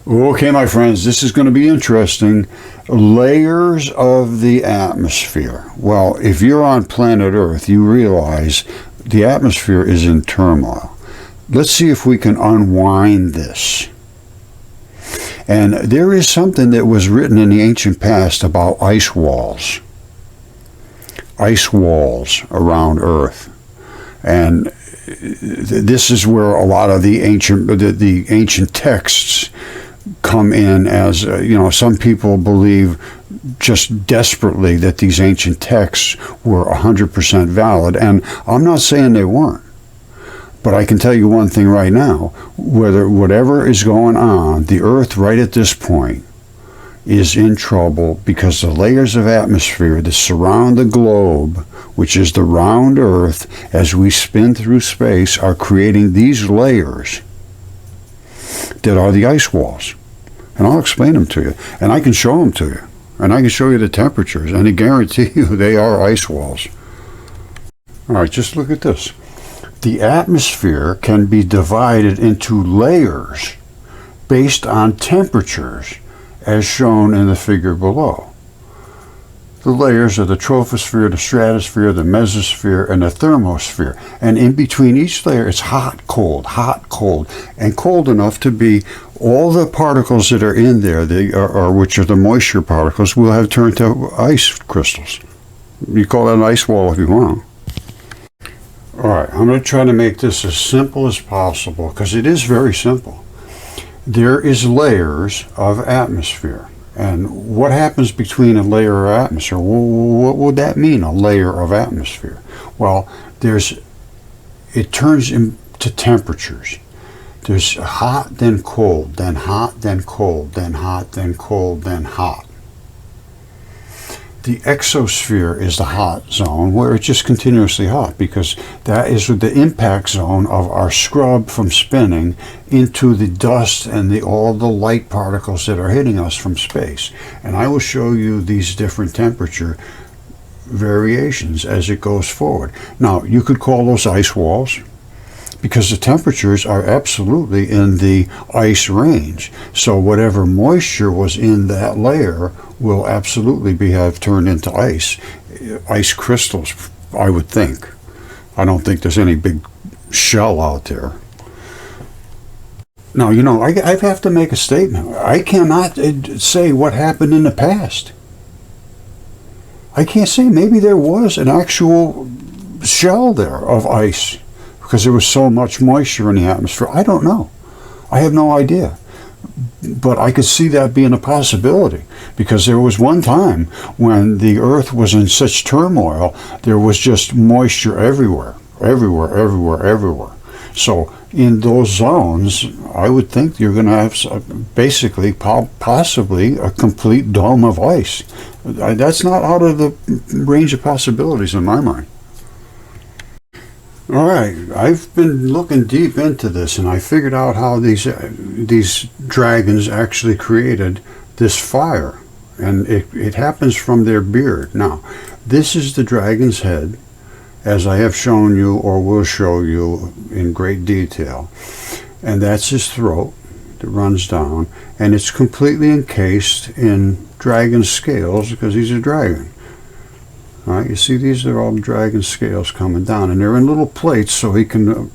Okay, my friends, this is going to be interesting. Layers of the atmosphere. Well, if you're on planet Earth, you realize the atmosphere is in turmoil. Let's see if we can unwind this. And there is something that was written in the ancient past about ice walls. Ice walls around Earth. And this is where a lot of the ancient texts come in as, some people believe just desperately that these ancient texts were 100% valid, and I'm not saying they weren't. But I can tell you one thing right now, whatever is going on, the Earth right at this point is in trouble because the layers of atmosphere that surround the globe, which is the round Earth, as we spin through space, are creating these layers that are the ice walls. And I'll explain them to you. And I can show them to you. And I can show you the temperatures. And I guarantee you they are ice walls. All right, just look at this. The atmosphere can be divided into layers based on temperatures, as shown in the figure below. The layers are the troposphere, the stratosphere, the mesosphere, and the thermosphere. And in between each layer, it's hot, cold, and cold enough to be all the particles that are in there, which are the moisture particles, will have turned to ice crystals. You call that an ice wall if you want. All right, I'm going to try to make this as simple as possible, because it is very simple. There is layers of atmosphere. And what happens between a layer of atmosphere? What would that mean, a layer of atmosphere? Well, it turns into temperatures. There's hot, then cold, then hot, then cold, then hot, then cold, then hot. The exosphere is the hot zone, where it's just continuously hot, because that is the impact zone of our scrub from spinning into the dust and all the light particles that are hitting us from space. And I will show you these different temperature variations as it goes forward. Now, you could call those ice walls, because the temperatures are absolutely in the ice range. So whatever moisture was in that layer will absolutely have turned into ice crystals, I would think. I don't think there's any big shell out there. Now, I have to make a statement. I cannot say what happened in the past. I can't say. Maybe there was an actual shell there of ice, because there was so much moisture in the atmosphere. I don't know. I have no idea. But I could see that being a possibility, because there was one time when the Earth was in such turmoil, there was just moisture everywhere. So in those zones, I would think you're going to have basically, possibly, a complete dome of ice. That's not out of the range of possibilities in my mind. All right, I've been looking deep into this, and I figured out how these dragons actually created this fire, and it happens from their beard. Now, this is the dragon's head, as I have shown you or will show you in great detail, and that's his throat that runs down, and it's completely encased in dragon scales because he's a dragon. All right, you see these are all dragon scales coming down, and they're in little plates so he can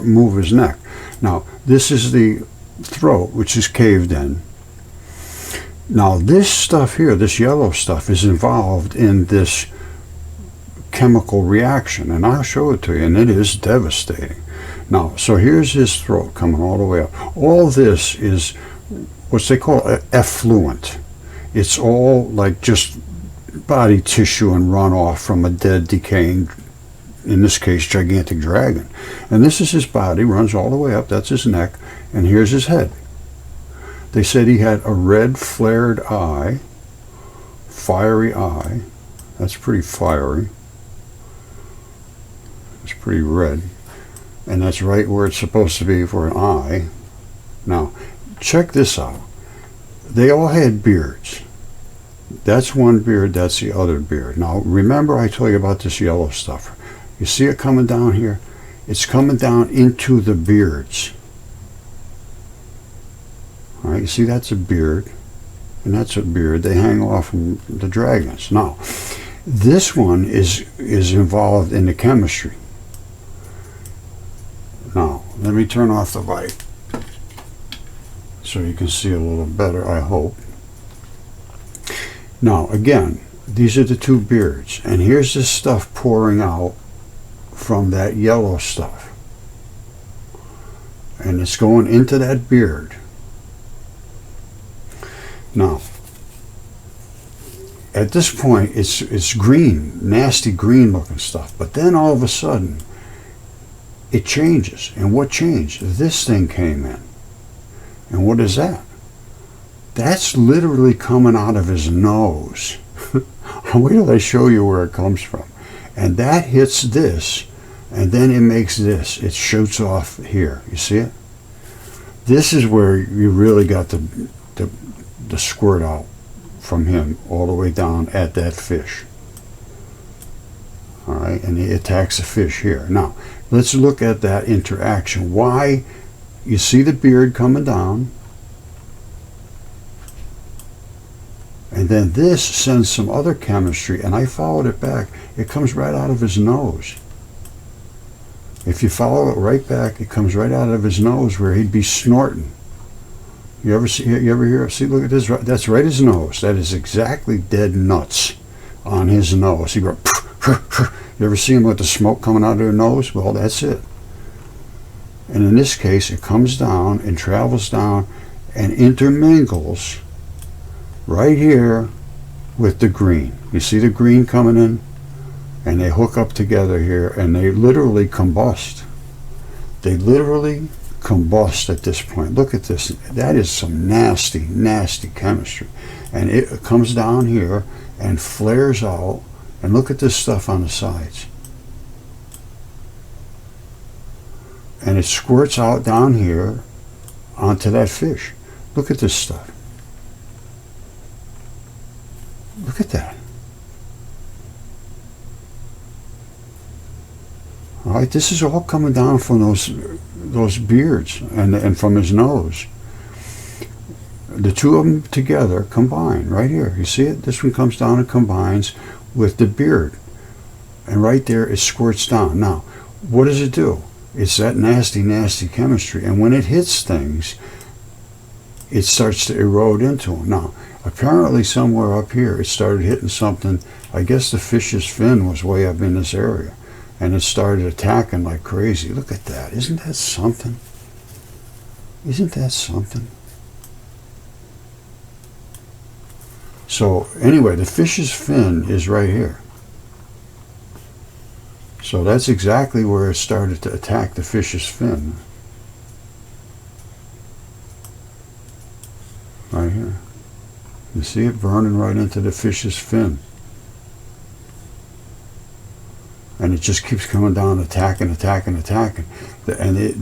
move his neck. Now, this is the throat, which is caved in. Now, this stuff here, this yellow stuff, is involved in this chemical reaction, and I'll show it to you, and it is devastating. Now, so here's his throat coming all the way up. All this is what they call effluent. It's all like just body tissue and runoff from a dead, decaying, in this case, gigantic dragon. And this is his body, runs all the way up, that's his neck, and here's his head. They said he had a red flared eye, fiery eye. That's pretty fiery. It's pretty red. And that's right where it's supposed to be for an eye. Now, check this out. They all had beards. That's one beard, that's the other beard. Now, remember I told you about this yellow stuff. You see it coming down here? It's coming down into the beards. You see, that's a beard, and that's a beard. They hang off from the dragons. Now, this one is involved in the chemistry. Now, let me turn off the light so you can see a little better, I hope. Now, again, these are the two beards, and here's this stuff pouring out from that yellow stuff. And it's going into that beard. Now, at this point, it's green, nasty green looking stuff. But then all of a sudden, it changes. And what changed? This thing came in. And what is that? That's literally coming out of his nose. Wait till I show you where it comes from. And that hits this, and then it makes this. It shoots off here. You see it? This is where you really got the squirt out from him all the way down at that fish. All right, and he attacks the fish here. Now, let's look at that interaction. Why? You see the beard coming down, and then this sends some other chemistry, and I followed it back. It comes right out of his nose. If you follow it right back, it comes right out of his nose where he'd be snorting. You ever hear? See, look at this. That's right his nose. That is exactly dead nuts on his nose. He goes. You ever see him with the smoke coming out of their nose? Well, that's it. And in this case, it comes down and travels down and intermingles right here with the green. You see the green coming in? And they hook up together here, and they literally combust. They literally combust at this point. Look at this. That is some nasty, nasty chemistry. And it comes down here and flares out. And look at this stuff on the sides. And it squirts out down here onto that fish. Look at this stuff. Look at that. All right, this is all coming down from those beards and from his nose. The two of them together combine right here. You see it? This one comes down and combines with the beard. And right there it squirts down. Now, what does it do? It's that nasty, nasty chemistry. And when it hits things, it starts to erode into them. Now, apparently somewhere up here it started hitting something. I guess the fish's fin was way up in this area. And it started attacking like crazy. Look at that. Isn't that something? Isn't that something? So anyway, the fish's fin is right here. So that's exactly where it started to attack the fish's fin. Right here. You see it burning right into the fish's fin. And it just keeps coming down, attacking, attacking, attacking. And it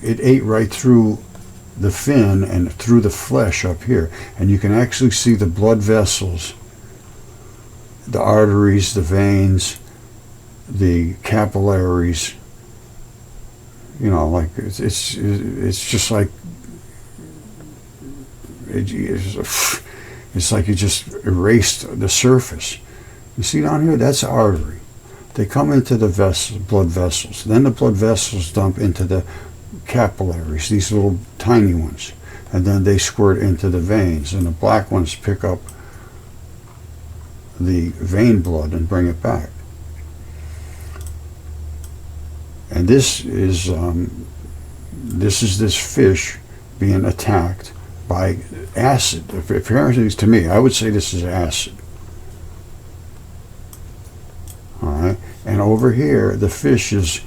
ate right through the fin and through the flesh up here. And you can actually see the blood vessels, the arteries, the veins, the capillaries. You know, like it's just like it's like you just erased the surface. You see down here, that's artery. They come into the blood vessels. Then the blood vessels dump into the capillaries, these little tiny ones. And then they squirt into the veins. And the black ones pick up the vein blood and bring it back. And this is this fish being attacked by acid. Apparently, to me, I would say this is acid. All right, and over here, the fish's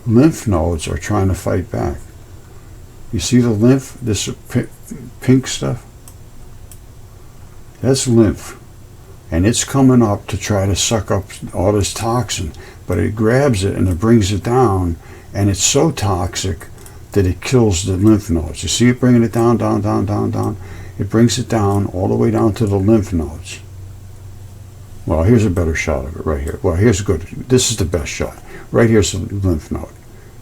lymph nodes are trying to fight back. You see the lymph, this pink stuff? That's lymph. And it's coming up to try to suck up all this toxin, but it grabs it and it brings it down, and it's so toxic that it kills the lymph nodes. You see it bringing it down, down, down, down, down? It brings it down all the way down to the lymph nodes. Well, here's a better shot of it right here. Well, here's good. This is the best shot. Right here's the lymph node.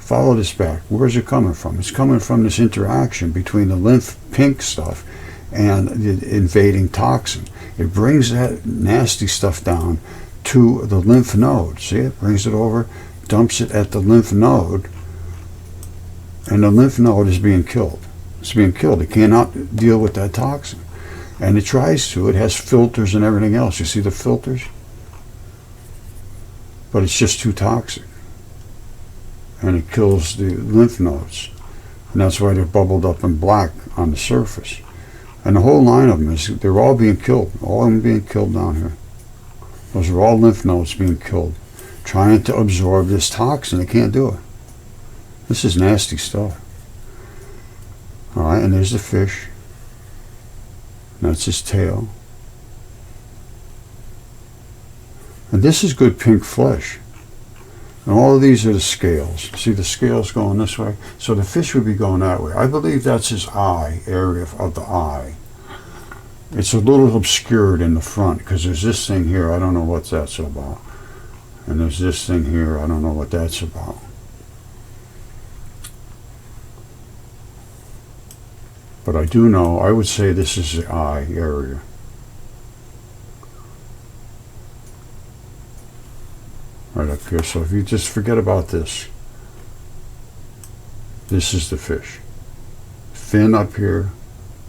Follow this back. Where's it coming from? It's coming from this interaction between the lymph pink stuff and the invading toxin. It brings that nasty stuff down to the lymph node. See, it brings it over, dumps it at the lymph node, and the lymph node is being killed. It's being killed. It cannot deal with that toxin. And it tries to. It has filters and everything else. You see the filters? But it's just too toxic. And it kills the lymph nodes. And that's why they're bubbled up in black on the surface. And the whole line of them they're all being killed. All of them being killed down here. Those are all lymph nodes being killed. Trying to absorb this toxin. They can't do it. This is nasty stuff. Alright, and there's the fish. That's his tail. And this is good pink flesh. And all of these are the scales. See the scales going this way? So the fish would be going that way. I believe that's his eye, area of the eye. It's a little obscured in the front because there's this thing here. I don't know what that's about. And there's this thing here. I don't know what that's about. But I do know, I would say this is the eye area. Right up here. So if you just forget about this, this is the fish. Fin up here,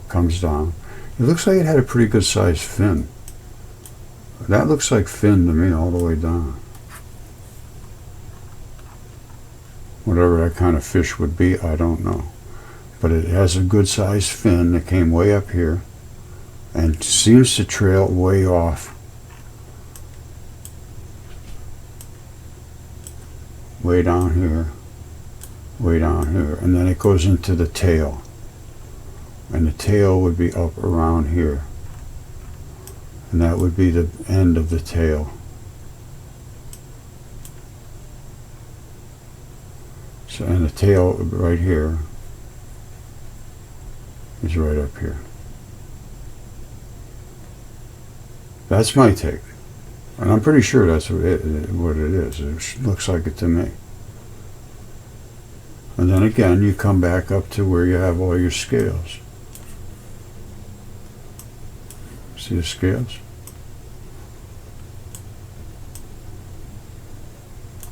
comes down. It looks like it had a pretty good sized fin. That looks like fin to me all the way down. Whatever that kind of fish would be, I don't know. But it has a good sized fin that came way up here and seems to trail way off. Way down here, way down here, and then it goes into the tail, and the tail would be up around here, and that would be the end of the tail. So, and the tail right here is right up here. That's my take. And I'm pretty sure that's what it is. It looks like it to me. And then again, you come back up to where you have all your scales. See the scales?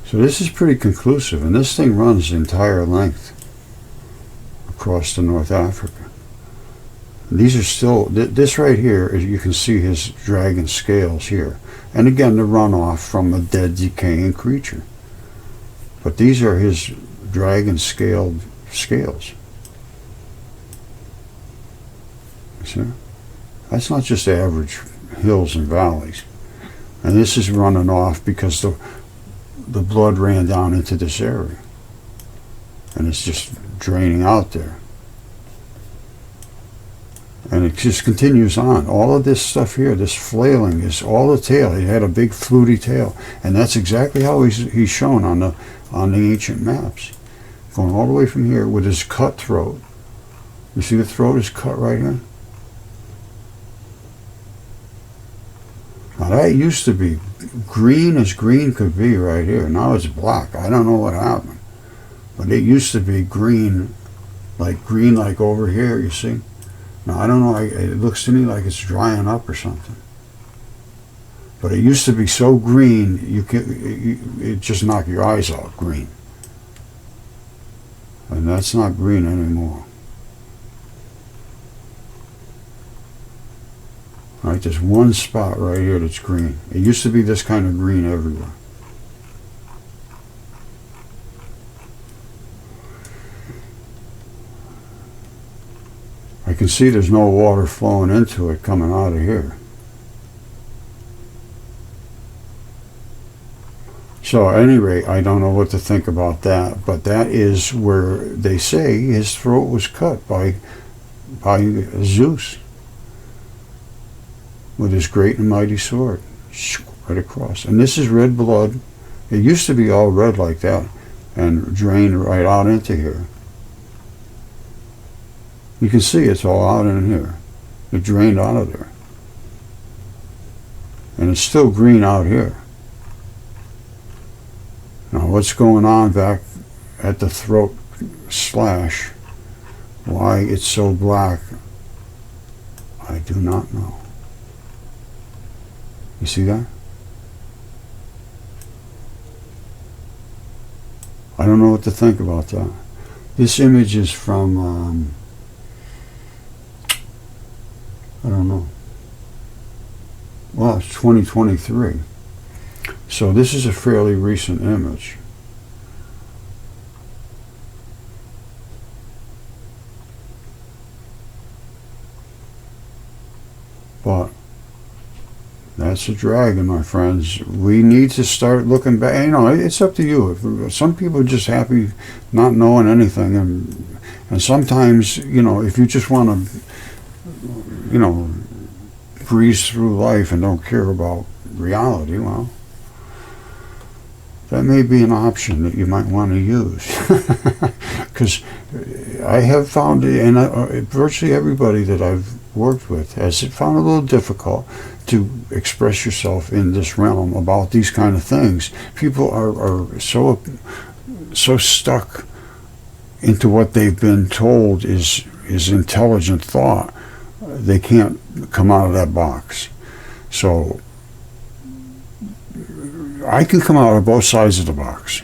So this is pretty conclusive, and this thing runs the entire length across to North Africa. These are still, this right here, is you can see his dragon scales here. And again, the runoff from a dead, decaying creature. But these are his dragon scaled scales. See? That's not just average hills and valleys. And this is running off because the blood ran down into this area. And it's just draining out there. And it just continues on. All of this stuff here, this flailing, is all the tail. He had a big fluty tail, and that's exactly how he's shown on the ancient maps, going all the way from here with his cut throat. You see the throat is cut right here. Now that used to be green as green could be right here. Now it's black. I don't know what happened, but it used to be green like over here. You see. Now, I don't know, it looks to me like it's drying up or something. But it used to be so green, it just knocked your eyes out green. And that's not green anymore. All right, there's one spot right here that's green. It used to be this kind of green everywhere. I can see there's no water flowing into it coming out of here. So at any rate, I don't know what to think about that, but that is where they say his throat was cut by Zeus with his great and mighty sword, right across. And this is red blood. It used to be all red like that and drained right out into here. You can see it's all out in here. It drained out of there. And it's still green out here. Now what's going on back at the throat slash. Why it's so black, I do not know. You see that? I don't know what to think about that. This image is from, I don't know. Well, it's 2023. So this is a fairly recent image. But that's a dragon, my friends. We need to start looking back. You know, it's up to you. If some people are just happy not knowing anything, and sometimes, you know, if you just want to, you know, breeze through life and don't care about reality, well, that may be an option that you might want to use. Because I have found, and virtually everybody that I've worked with has found it a little difficult to express yourself in this realm about these kind of things. People are so stuck into what they've been told is intelligent thought, they can't come out of that box. So I can come out of both sides of the box.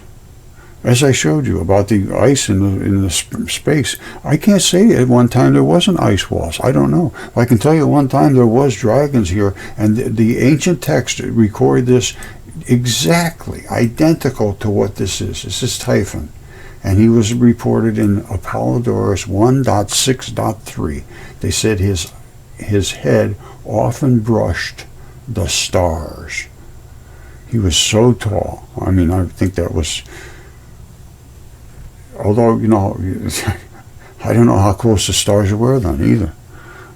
As I showed you about the ice in the space, I can't say at one time there wasn't ice walls. I don't know. I can tell you one time there was dragons here, and the ancient text record this exactly identical to what this is. This is Typhon, and he was reported in Apollodorus 1.6.3. They said his head often brushed the stars. He was so tall. I mean, I think that was... Although, you know, I don't know how close the stars were then either.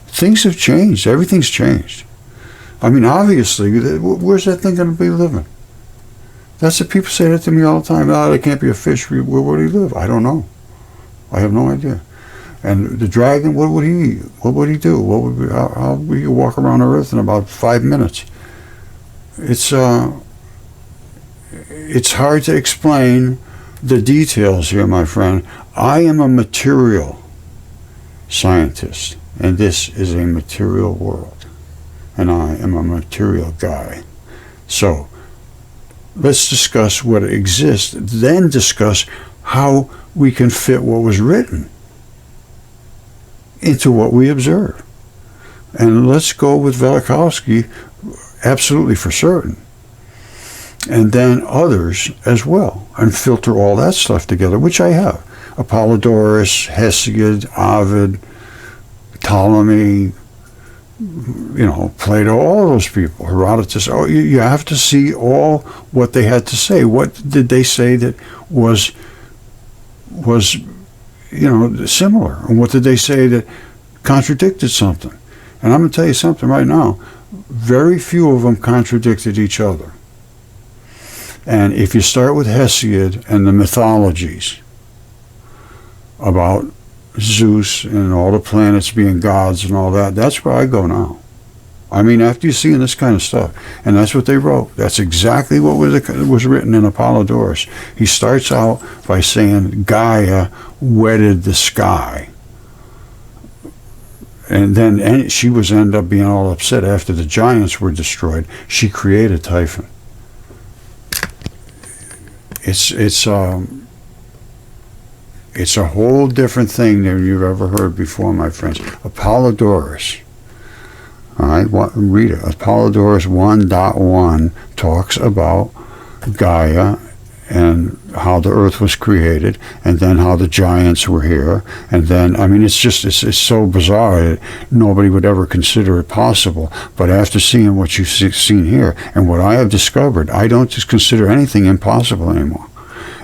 Things have changed. Everything's changed. I mean, obviously, where's that thing going to be living? That's what people say that to me all the time. Oh, there can't be a fish. Where would he live? I don't know. I have no idea. And the dragon, what would he eat? What would he do? How would he walk around Earth in about 5 minutes? It's hard to explain the details here, my friend. I am a material scientist, and this is a material world, and I am a material guy. So let's discuss what exists, then discuss how we can fit what was written into what we observe. And let's go with Velikovsky, absolutely for certain, and then others as well, and filter all that stuff together, which I have. Apollodorus, Hesiod, Ovid, Ptolemy, you know, Plato, all those people, Herodotus. Oh, you have to see all what they had to say. What did they say that was you know, similar? And what did they say that contradicted something? And I'm going to tell you something right now. Very few of them contradicted each other. And if you start with Hesiod and the mythologies about Zeus and all the planets being gods and all that, that's where I go now. I mean, after you're seeing this kind of stuff, and that's what they wrote. That's exactly what was written in Apollodorus. He starts out by saying Gaia wetted the sky. And then she ended up being all upset after the giants were destroyed. She created Typhon. It's a whole different thing than you've ever heard before, my friends. Apollodorus. All right, read it. Apollodorus 1.1 talks about Gaia and how the earth was created, and then how the giants were here, and then, I mean, it's so bizarre that nobody would ever consider it possible. But after seeing what you've seen here, and what I have discovered, I don't just consider anything impossible anymore.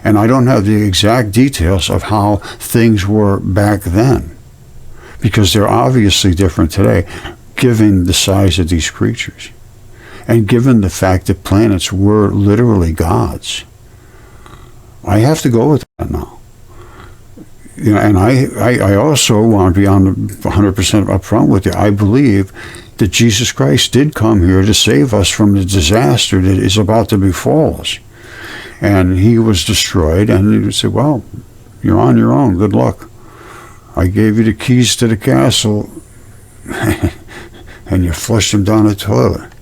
And I don't have the exact details of how things were back then, because they're obviously different today, given the size of these creatures, and given the fact that planets were literally gods. I have to go with that now. You know, and I also want to be 100% upfront with you. I believe that Jesus Christ did come here to save us from the disaster that is about to befall us. And he was destroyed, and you say, well, You're on your own. Good luck. I gave you the keys to the castle, and you flushed them down the toilet.